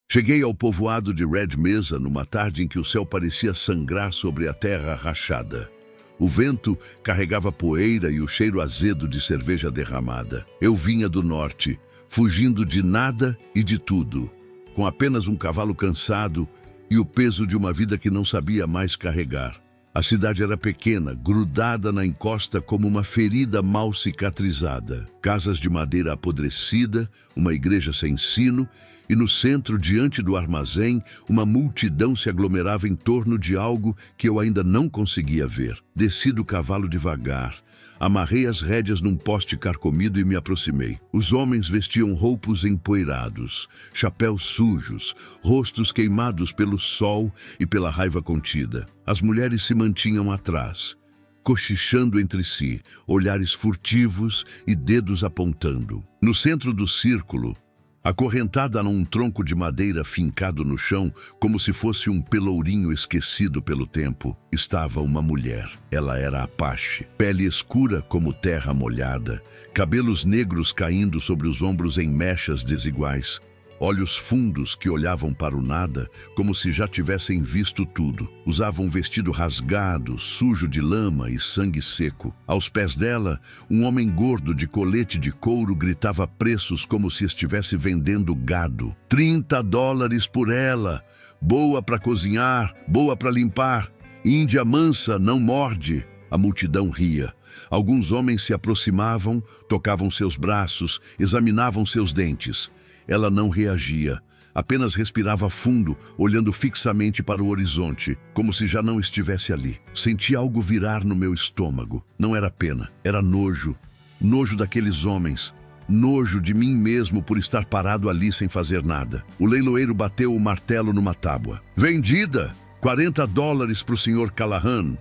Cheguei ao povoado de Red Mesa numa tarde em que o céu parecia sangrar sobre a terra rachada. O vento carregava poeira e o cheiro azedo de cerveja derramada. Eu vinha do norte, fugindo de nada e de tudo, com apenas um cavalo cansado e o peso de uma vida que não sabia mais carregar. A cidade era pequena, grudada na encosta como uma ferida mal cicatrizada. Casas de madeira apodrecida, uma igreja sem sino, e no centro, diante do armazém, uma multidão se aglomerava em torno de algo que eu ainda não conseguia ver. Desci do cavalo devagar, amarrei as rédeas num poste carcomido e me aproximei. Os homens vestiam roupos empoeirados, chapéus sujos, rostos queimados pelo sol e pela raiva contida. As mulheres se mantinham atrás, cochichando entre si, olhares furtivos e dedos apontando. No centro do círculo, acorrentada num tronco de madeira fincado no chão, como se fosse um pelourinho esquecido pelo tempo, estava uma mulher. Ela era Apache, pele escura como terra molhada, cabelos negros caindo sobre os ombros em mechas desiguais, olhos fundos que olhavam para o nada, como se já tivessem visto tudo. Usava um vestido rasgado, sujo de lama e sangue seco. Aos pés dela, um homem gordo de colete de couro gritava preços como se estivesse vendendo gado. $30 por ela! Boa para cozinhar, boa para limpar. Índia mansa, não morde. A multidão ria. Alguns homens se aproximavam, tocavam seus braços, examinavam seus dentes. Ela não reagia, apenas respirava fundo, olhando fixamente para o horizonte, como se já não estivesse ali. Senti algo virar no meu estômago. Não era pena, era nojo. Nojo daqueles homens. Nojo de mim mesmo por estar parado ali sem fazer nada. O leiloeiro bateu o martelo numa tábua. Vendida! $40 para o Sr. Callahan.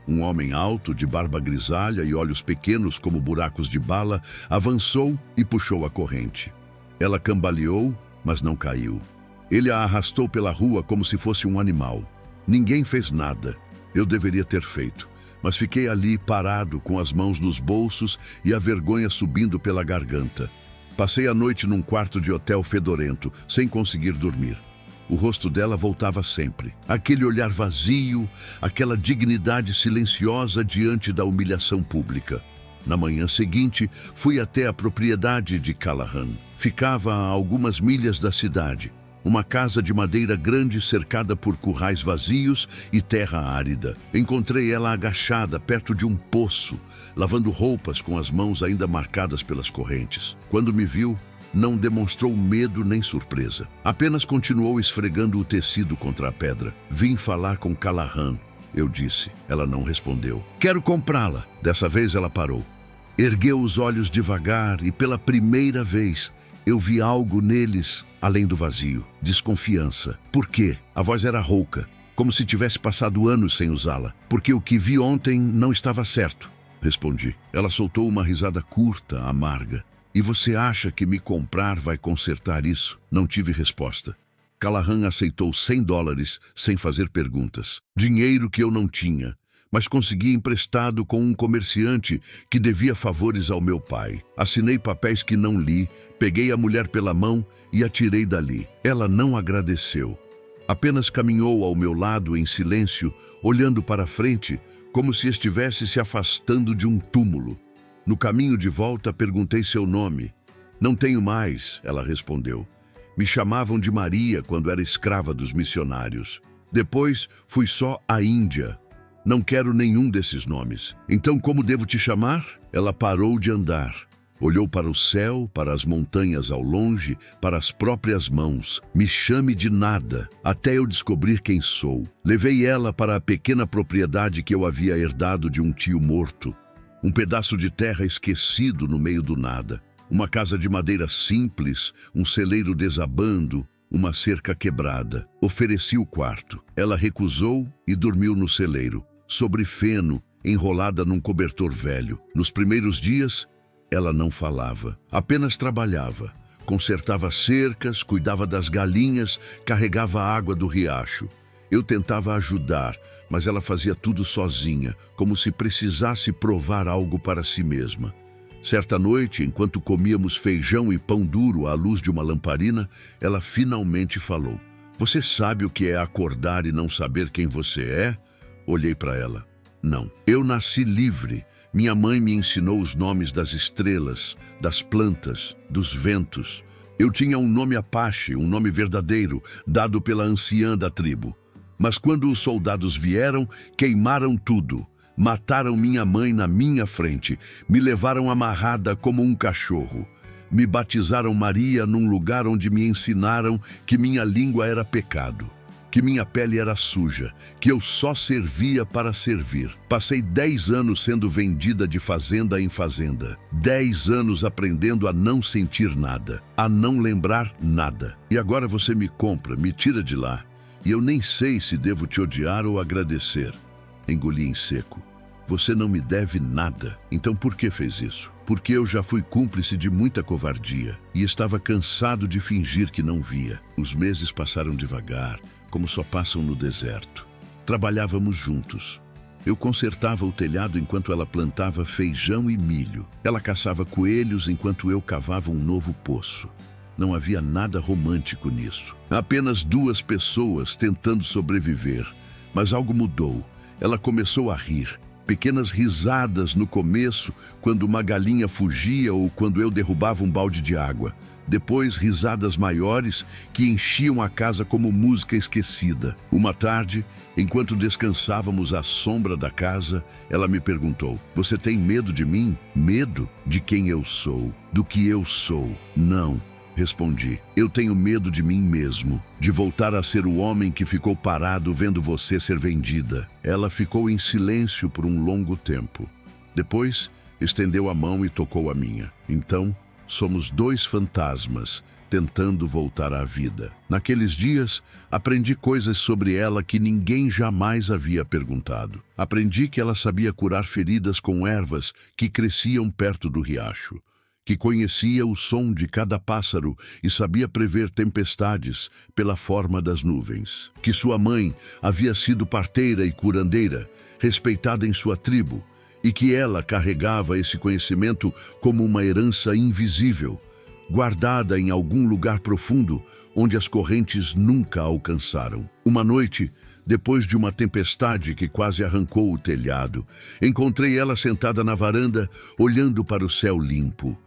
Um homem alto, de barba grisalha e olhos pequenos como buracos de bala, avançou e puxou a corrente. Ela cambaleou, mas não caiu. Ele a arrastou pela rua como se fosse um animal. Ninguém fez nada. Eu deveria ter feito, mas fiquei ali parado com as mãos nos bolsos e a vergonha subindo pela garganta. Passei a noite num quarto de hotel fedorento, sem conseguir dormir. O rosto dela voltava sempre. Aquele olhar vazio, aquela dignidade silenciosa diante da humilhação pública. Na manhã seguinte, fui até a propriedade de Callahan. Ficava a algumas milhas da cidade. Uma casa de madeira grande cercada por currais vazios e terra árida. Encontrei ela agachada perto de um poço, lavando roupas com as mãos ainda marcadas pelas correntes. Quando me viu, não demonstrou medo nem surpresa. Apenas continuou esfregando o tecido contra a pedra. Vim falar com Callahan, eu disse. Ela não respondeu. Quero comprá-la. Dessa vez ela parou. Ergueu os olhos devagar e pela primeira vez eu vi algo neles além do vazio. Desconfiança. Por quê? A voz era rouca, como se tivesse passado anos sem usá-la. Porque o que vi ontem não estava certo, respondi. Ela soltou uma risada curta, amarga. E você acha que me comprar vai consertar isso? Não tive resposta. Callahan aceitou $100 sem fazer perguntas. Dinheiro que eu não tinha, mas consegui emprestado com um comerciante que devia favores ao meu pai. Assinei papéis que não li, peguei a mulher pela mão e a tirei dali. Ela não agradeceu. Apenas caminhou ao meu lado em silêncio, olhando para frente, como se estivesse se afastando de um túmulo. No caminho de volta, perguntei seu nome. Não tenho mais, ela respondeu. Me chamavam de Maria quando era escrava dos missionários. Depois, fui só a Índia. Não quero nenhum desses nomes. Então, como devo te chamar? Ela parou de andar. Olhou para o céu, para as montanhas ao longe, para as próprias mãos. Me chame de nada, até eu descobrir quem sou. Levei ela para a pequena propriedade que eu havia herdado de um tio morto. Um pedaço de terra esquecido no meio do nada. Uma casa de madeira simples, um celeiro desabando, uma cerca quebrada. Ofereci o quarto. Ela recusou e dormiu no celeiro, sobre feno, enrolada num cobertor velho. Nos primeiros dias, ela não falava, apenas trabalhava. Consertava cercas, cuidava das galinhas, carregava a água do riacho. Eu tentava ajudar, mas ela fazia tudo sozinha, como se precisasse provar algo para si mesma. Certa noite, enquanto comíamos feijão e pão duro à luz de uma lamparina, ela finalmente falou: "Você sabe o que é acordar e não saber quem você é?" Olhei para ela. "Não. Eu nasci livre. Minha mãe me ensinou os nomes das estrelas, das plantas, dos ventos. Eu tinha um nome Apache, um nome verdadeiro, dado pela anciã da tribo. Mas quando os soldados vieram, queimaram tudo. Mataram minha mãe na minha frente, me levaram amarrada como um cachorro. Me batizaram Maria num lugar onde me ensinaram que minha língua era pecado, que minha pele era suja, que eu só servia para servir. Passei 10 anos sendo vendida de fazenda em fazenda. 10 anos aprendendo a não sentir nada, a não lembrar nada. E agora você me compra, me tira de lá. E eu nem sei se devo te odiar ou agradecer." Engoli em seco. "Você não me deve nada. Então por que fez isso?" "Porque eu já fui cúmplice de muita covardia e estava cansado de fingir que não via." Os meses passaram devagar, como só passam no deserto. Trabalhávamos juntos. Eu consertava o telhado enquanto ela plantava feijão e milho. Ela caçava coelhos enquanto eu cavava um novo poço. Não havia nada romântico nisso. Apenas 2 pessoas tentando sobreviver. Mas algo mudou. Ela começou a rir. Pequenas risadas no começo, quando uma galinha fugia ou quando eu derrubava um balde de água. Depois, risadas maiores que enchiam a casa como música esquecida. Uma tarde, enquanto descansávamos à sombra da casa, ela me perguntou: "Você tem medo de mim?" "Medo? De quem eu sou? Do que eu sou?" "Não." Respondi. "Eu tenho medo de mim mesmo, de voltar a ser o homem que ficou parado vendo você ser vendida." Ela ficou em silêncio por um longo tempo. Depois, estendeu a mão e tocou a minha. Então, somos 2 fantasmas tentando voltar à vida. Naqueles dias, aprendi coisas sobre ela que ninguém jamais havia perguntado. Aprendi que ela sabia curar feridas com ervas que cresciam perto do riacho, que conhecia o som de cada pássaro e sabia prever tempestades pela forma das nuvens, que sua mãe havia sido parteira e curandeira, respeitada em sua tribo, e que ela carregava esse conhecimento como uma herança invisível, guardada em algum lugar profundo onde as correntes nunca a alcançaram. Uma noite, depois de uma tempestade que quase arrancou o telhado, encontrei ela sentada na varanda, olhando para o céu limpo.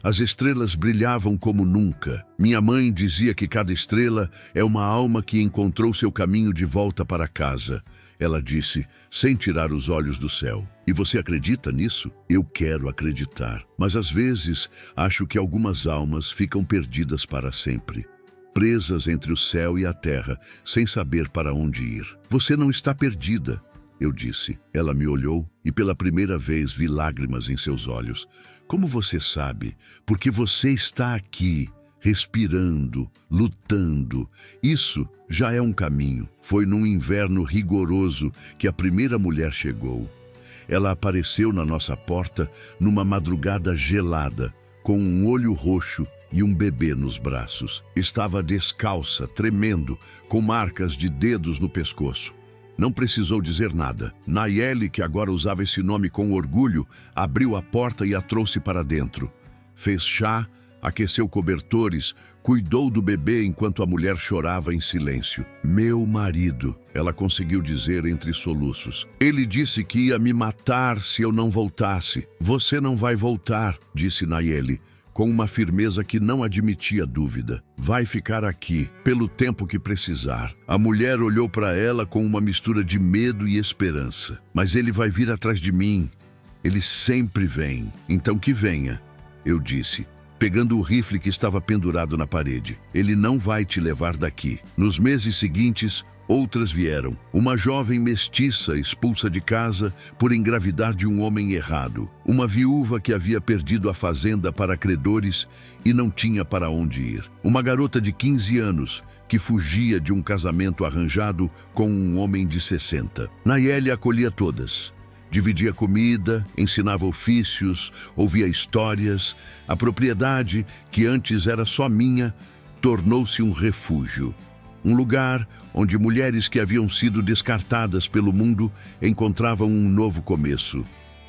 As estrelas brilhavam como nunca. Minha mãe dizia que cada estrela é uma alma que encontrou seu caminho de volta para casa. Ela disse, sem tirar os olhos do céu. "E você acredita nisso?" "Eu quero acreditar. Mas às vezes acho que algumas almas ficam perdidas para sempre, presas entre o céu e a terra, sem saber para onde ir." "Você não está perdida," eu disse. Ela me olhou e pela primeira vez vi lágrimas em seus olhos. "Como você sabe? Porque você está aqui, respirando, lutando. Isso já é um caminho." Foi num inverno rigoroso que a primeira mulher chegou. Ela apareceu na nossa porta numa madrugada gelada, com um olho roxo e um bebê nos braços. Estava descalça, tremendo, com marcas de dedos no pescoço. Não precisou dizer nada. Nayeli, que agora usava esse nome com orgulho, abriu a porta e a trouxe para dentro. Fez chá, aqueceu cobertores, cuidou do bebê enquanto a mulher chorava em silêncio. "Meu marido," ela conseguiu dizer entre soluços. "Ele disse que ia me matar se eu não voltasse." "Você não vai voltar," disse Nayeli, com uma firmeza que não admitia dúvida. "Vai ficar aqui, pelo tempo que precisar." A mulher olhou para ela com uma mistura de medo e esperança. "Mas ele vai vir atrás de mim. Ele sempre vem." "Então que venha," eu disse, pegando o rifle que estava pendurado na parede. "Ele não vai te levar daqui." Nos meses seguintes, outras vieram. Uma jovem mestiça expulsa de casa por engravidar de um homem errado. Uma viúva que havia perdido a fazenda para credores e não tinha para onde ir. Uma garota de 15 anos que fugia de um casamento arranjado com um homem de 60. Nayeli acolhia todas. Dividia comida, ensinava ofícios, ouvia histórias. A propriedade, que antes era só minha, tornou-se um refúgio. Um lugar onde mulheres que haviam sido descartadas pelo mundo encontravam um novo começo.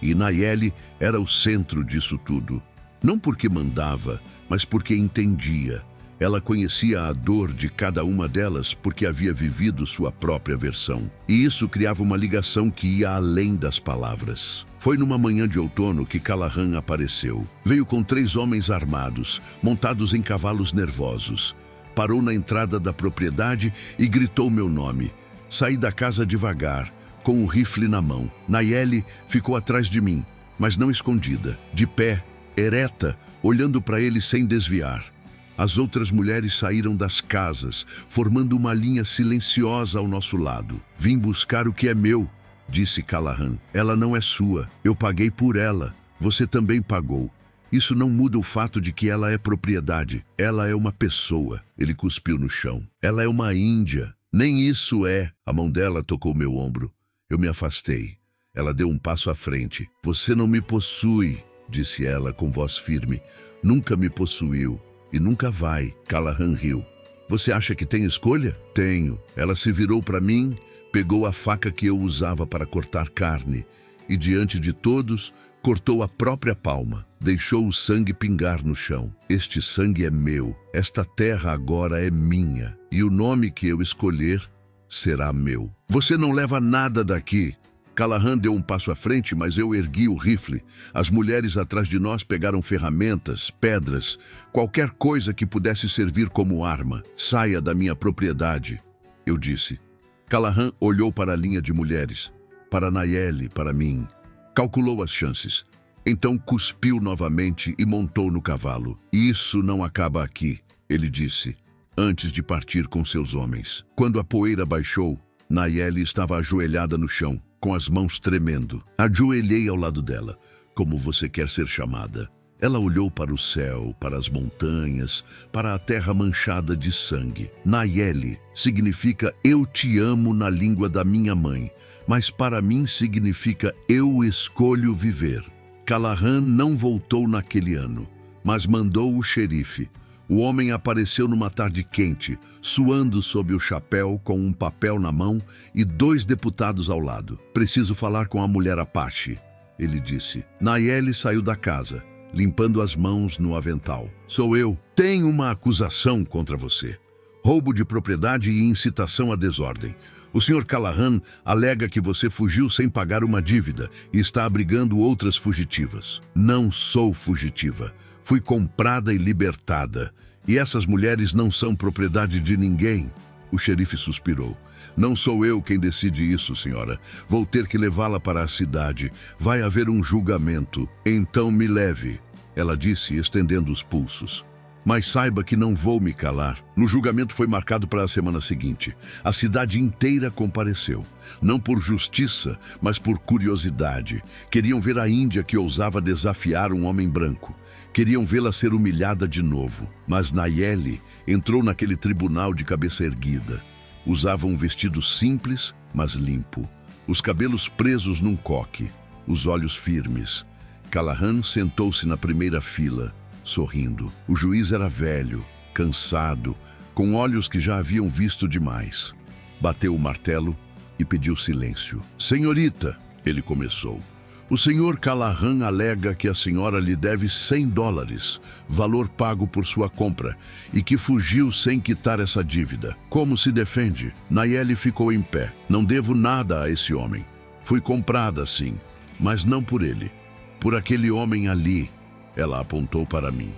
E Nayeli era o centro disso tudo. Não porque mandava, mas porque entendia. Ela conhecia a dor de cada uma delas porque havia vivido sua própria versão. E isso criava uma ligação que ia além das palavras. Foi numa manhã de outono que Callahan apareceu. Veio com 3 homens armados, montados em cavalos nervosos. Parou na entrada da propriedade e gritou meu nome. Saí da casa devagar, com o rifle na mão. Nayeli ficou atrás de mim, mas não escondida, de pé, ereta, olhando para ele sem desviar. As outras mulheres saíram das casas, formando uma linha silenciosa ao nosso lado. Vim buscar o que é meu, disse Callahan. Ela não é sua. Eu paguei por ela. Você também pagou. Isso não muda o fato de que ela é propriedade. Ela é uma pessoa. Ele cuspiu no chão. Ela é uma índia. Nem isso é. A mão dela tocou meu ombro. Eu me afastei. Ela deu um passo à frente. Você não me possui, disse ela com voz firme. Nunca me possuiu. E nunca vai. Callahan riu. Você acha que tem escolha? Tenho. Ela se virou para mim, pegou a faca que eu usava para cortar carne e, diante de todos, cortou a própria palma. Deixou o sangue pingar no chão. Este sangue é meu. Esta terra agora é minha. E o nome que eu escolher será meu. Você não leva nada daqui. Callahan deu um passo à frente, mas eu ergui o rifle. As mulheres atrás de nós pegaram ferramentas, pedras, qualquer coisa que pudesse servir como arma. Saia da minha propriedade, eu disse. Callahan olhou para a linha de mulheres, para Nayeli, para mim. Calculou as chances. Então cuspiu novamente e montou no cavalo. Isso não acaba aqui, ele disse, antes de partir com seus homens. Quando a poeira baixou, Nayeli estava ajoelhada no chão, com as mãos tremendo. Ajoelhei ao lado dela, como você quer ser chamada. Ela olhou para o céu, para as montanhas, para a terra manchada de sangue. Nayeli significa eu te amo na língua da minha mãe, mas para mim significa eu escolho viver. Callahan não voltou naquele ano, mas mandou o xerife. O homem apareceu numa tarde quente, suando sob o chapéu, com um papel na mão e 2 deputados ao lado. Preciso falar com a mulher Apache, ele disse. Nayeli saiu da casa, limpando as mãos no avental. Sou eu. Tenho uma acusação contra você. Roubo de propriedade e incitação à desordem. O Sr. Callahan alega que você fugiu sem pagar uma dívida e está abrigando outras fugitivas. Não sou fugitiva. Fui comprada e libertada. E essas mulheres não são propriedade de ninguém. O xerife suspirou. Não sou eu quem decide isso, senhora. Vou ter que levá-la para a cidade. Vai haver um julgamento. Então me leve, ela disse, estendendo os pulsos. Mas saiba que não vou me calar. No julgamento foi marcado para a semana seguinte. A cidade inteira compareceu. Não por justiça, mas por curiosidade. Queriam ver a Índia que ousava desafiar um homem branco. Queriam vê-la ser humilhada de novo. Mas Nayeli entrou naquele tribunal de cabeça erguida. Usava um vestido simples, mas limpo. Os cabelos presos num coque. Os olhos firmes. Callahan sentou-se na primeira fila, sorrindo. O juiz era velho, cansado, com olhos que já haviam visto demais. Bateu o martelo e pediu silêncio. Senhorita, ele começou. O senhor Callahan alega que a senhora lhe deve $100, valor pago por sua compra, e que fugiu sem quitar essa dívida. Como se defende? Nayeli ficou em pé. Não devo nada a esse homem. Fui comprada, sim, mas não por ele. Por aquele homem ali, ela apontou para mim.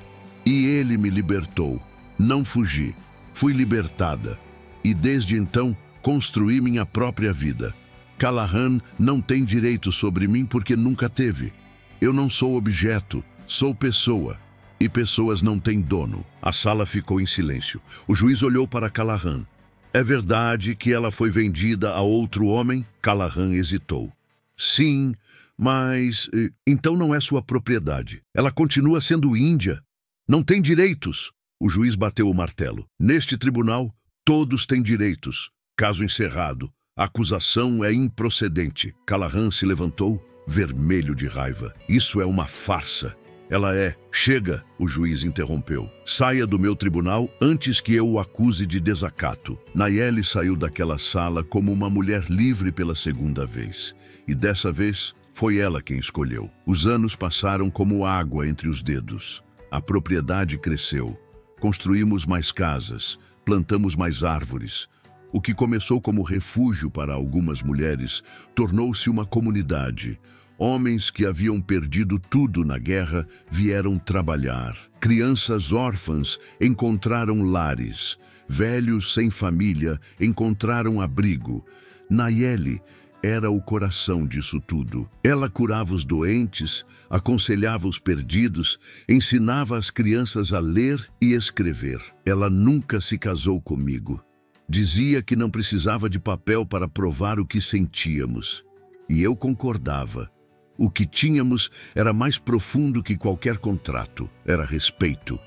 E ele me libertou. Não fugi. Fui libertada. E desde então, construí minha própria vida. Callahan não tem direito sobre mim porque nunca teve. Eu não sou objeto, sou pessoa. E pessoas não têm dono. A sala ficou em silêncio. O juiz olhou para Callahan. É verdade que ela foi vendida a outro homem? Callahan hesitou. Sim, mas então não é sua propriedade. Ela continua sendo índia. Não tem direitos. O juiz bateu o martelo. Neste tribunal, todos têm direitos. Caso encerrado. A acusação é improcedente. Callahan se levantou, vermelho de raiva. Isso é uma farsa. Ela é. Chega, o juiz interrompeu. Saia do meu tribunal antes que eu o acuse de desacato. Nayeli saiu daquela sala como uma mulher livre pela segunda vez. E dessa vez Foi ela quem escolheu. Os anos passaram como água entre os dedos. A propriedade cresceu. Construímos mais casas, plantamos mais árvores. O que começou como refúgio para algumas mulheres tornou-se uma comunidade. Homens que haviam perdido tudo na guerra vieram trabalhar. Crianças órfãs encontraram lares. Velhos sem família encontraram abrigo. Nayeli era o coração disso tudo. Ela curava os doentes, aconselhava os perdidos, ensinava as crianças a ler e escrever. Ela nunca se casou comigo. Dizia que não precisava de papel para provar o que sentíamos. E eu concordava. O que tínhamos era mais profundo que qualquer contrato. Era respeito,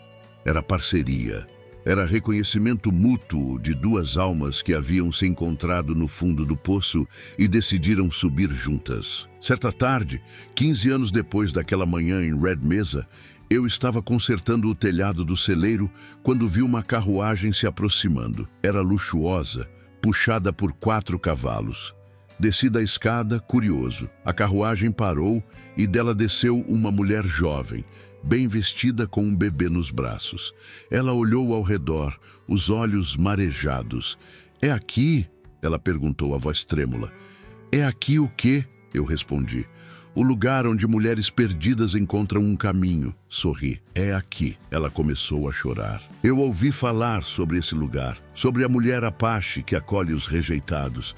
era parceria, era reconhecimento mútuo de duas almas que haviam se encontrado no fundo do poço e decidiram subir juntas. Certa tarde, 15 anos depois daquela manhã em Red Mesa, eu estava consertando o telhado do celeiro quando vi uma carruagem se aproximando. Era luxuosa, puxada por 4 cavalos. Desci da escada, curioso. A carruagem parou e dela desceu uma mulher jovem, bem vestida com um bebê nos braços. Ela olhou ao redor, os olhos marejados. "É aqui?" ela perguntou, a voz trêmula. "É aqui o quê?" eu respondi. "O lugar onde mulheres perdidas encontram um caminho." Sorri. "É aqui." Ela começou a chorar. Eu ouvi falar sobre esse lugar, sobre a mulher Apache que acolhe os rejeitados.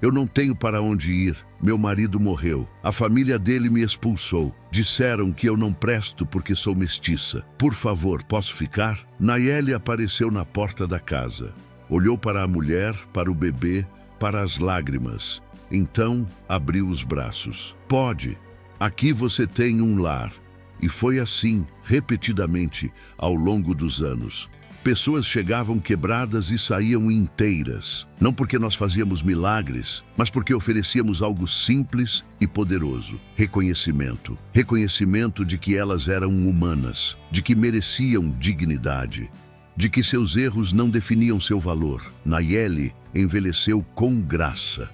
Eu não tenho para onde ir. Meu marido morreu. A família dele me expulsou. Disseram que eu não presto porque sou mestiça. Por favor, posso ficar? Nayeli apareceu na porta da casa. Olhou para a mulher, para o bebê, para as lágrimas. Então, abriu os braços. "Pode. Aqui você tem um lar." E foi assim, repetidamente, ao longo dos anos. Pessoas chegavam quebradas e saíam inteiras. Não porque nós fazíamos milagres, mas porque oferecíamos algo simples e poderoso. Reconhecimento. Reconhecimento de que elas eram humanas, de que mereciam dignidade, de que seus erros não definiam seu valor. Nayeli envelheceu com graça.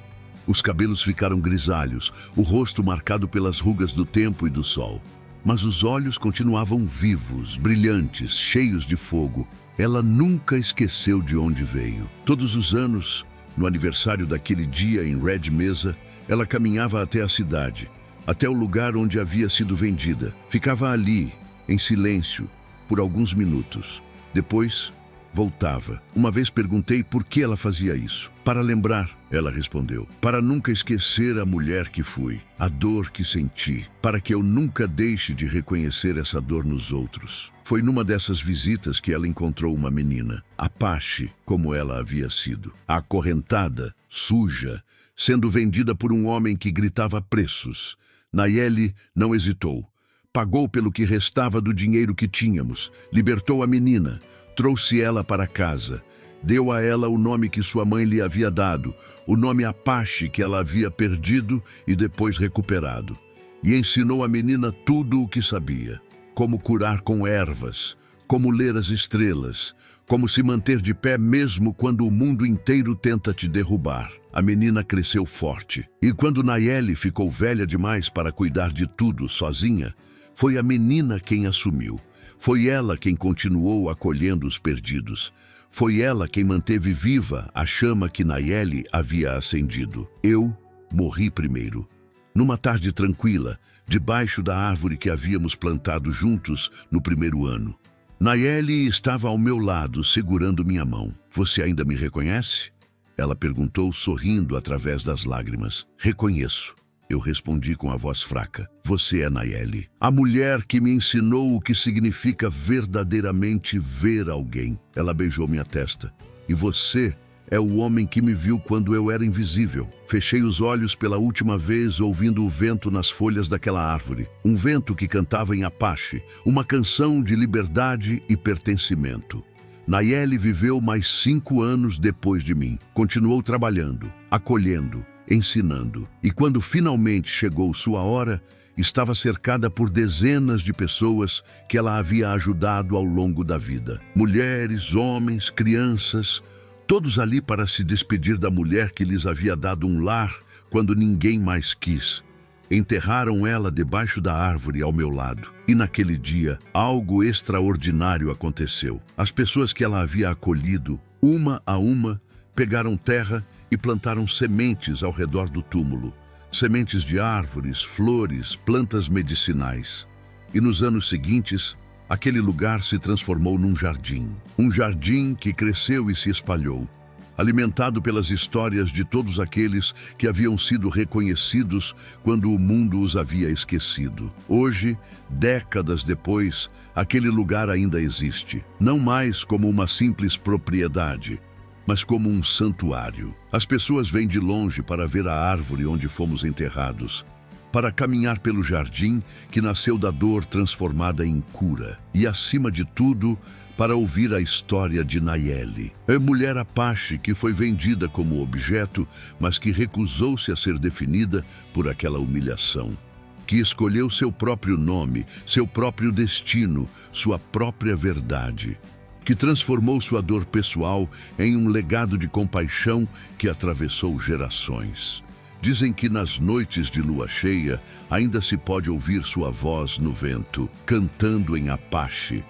Os cabelos ficaram grisalhos, o rosto marcado pelas rugas do tempo e do sol. Mas os olhos continuavam vivos, brilhantes, cheios de fogo. Ela nunca esqueceu de onde veio. Todos os anos, no aniversário daquele dia em Red Mesa, ela caminhava até a cidade, até o lugar onde havia sido vendida. Ficava ali, em silêncio, por alguns minutos. Depois, voltava. Uma vez perguntei por que ela fazia isso. "Para lembrar", ela respondeu. "Para nunca esquecer a mulher que fui, a dor que senti, para que eu nunca deixe de reconhecer essa dor nos outros." Foi numa dessas visitas que ela encontrou uma menina, Apache, como ela havia sido, acorrentada, suja, sendo vendida por um homem que gritava preços. Nayeli não hesitou. Pagou pelo que restava do dinheiro que tínhamos, libertou a menina, trouxe ela para casa, deu a ela o nome que sua mãe lhe havia dado, o nome Apache que ela havia perdido e depois recuperado, e ensinou a menina tudo o que sabia: como curar com ervas, como ler as estrelas, como se manter de pé mesmo quando o mundo inteiro tenta te derrubar. A menina cresceu forte, e quando Nayeli ficou velha demais para cuidar de tudo sozinha, foi a menina quem assumiu. Foi ela quem continuou acolhendo os perdidos. Foi ela quem manteve viva a chama que Nayeli havia acendido. Eu morri primeiro. Numa tarde tranquila, debaixo da árvore que havíamos plantado juntos no primeiro ano. Nayeli estava ao meu lado, segurando minha mão. "Você ainda me reconhece?" ela perguntou, sorrindo através das lágrimas. "Reconheço." Eu respondi com a voz fraca. "Você é Nayeli, a mulher que me ensinou o que significa verdadeiramente ver alguém." Ela beijou minha testa. "E você é o homem que me viu quando eu era invisível." Fechei os olhos pela última vez, ouvindo o vento nas folhas daquela árvore. Um vento que cantava em Apache, uma canção de liberdade e pertencimento. Nayeli viveu mais 5 anos depois de mim. Continuou trabalhando, acolhendo, ensinando. E quando finalmente chegou sua hora, estava cercada por dezenas de pessoas que ela havia ajudado ao longo da vida. Mulheres, homens, crianças, todos ali para se despedir da mulher que lhes havia dado um lar quando ninguém mais quis. Enterraram ela debaixo da árvore ao meu lado. E naquele dia, algo extraordinário aconteceu. As pessoas que ela havia acolhido, uma a uma, pegaram terra e plantaram sementes ao redor do túmulo. Sementes de árvores, flores, plantas medicinais. E nos anos seguintes, aquele lugar se transformou num jardim. Um jardim que cresceu e se espalhou, alimentado pelas histórias de todos aqueles que haviam sido reconhecidos quando o mundo os havia esquecido. Hoje, décadas depois, aquele lugar ainda existe, não mais como uma simples propriedade, mas como um santuário. As pessoas vêm de longe para ver a árvore onde fomos enterrados, para caminhar pelo jardim que nasceu da dor transformada em cura e, acima de tudo, para ouvir a história de Nayeli, a mulher Apache que foi vendida como objeto, mas que recusou-se a ser definida por aquela humilhação, que escolheu seu próprio nome, seu próprio destino, sua própria verdade, que transformou sua dor pessoal em um legado de compaixão que atravessou gerações. Dizem que nas noites de lua cheia ainda se pode ouvir sua voz no vento, cantando em Apache,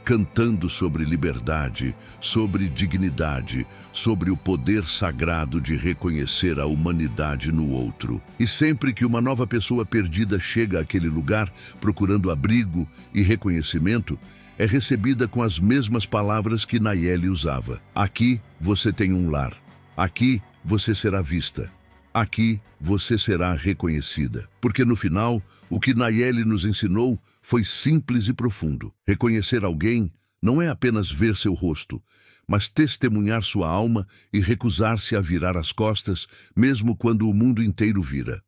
cantando sobre liberdade, sobre dignidade, sobre o poder sagrado de reconhecer a humanidade no outro. E sempre que uma nova pessoa perdida chega àquele lugar procurando abrigo e reconhecimento, é recebida com as mesmas palavras que Nayeli usava. Aqui você tem um lar. Aqui você será vista. Aqui você será reconhecida. Porque no final, o que Nayeli nos ensinou foi simples e profundo. Reconhecer alguém não é apenas ver seu rosto, mas testemunhar sua alma e recusar-se a virar as costas, mesmo quando o mundo inteiro vira.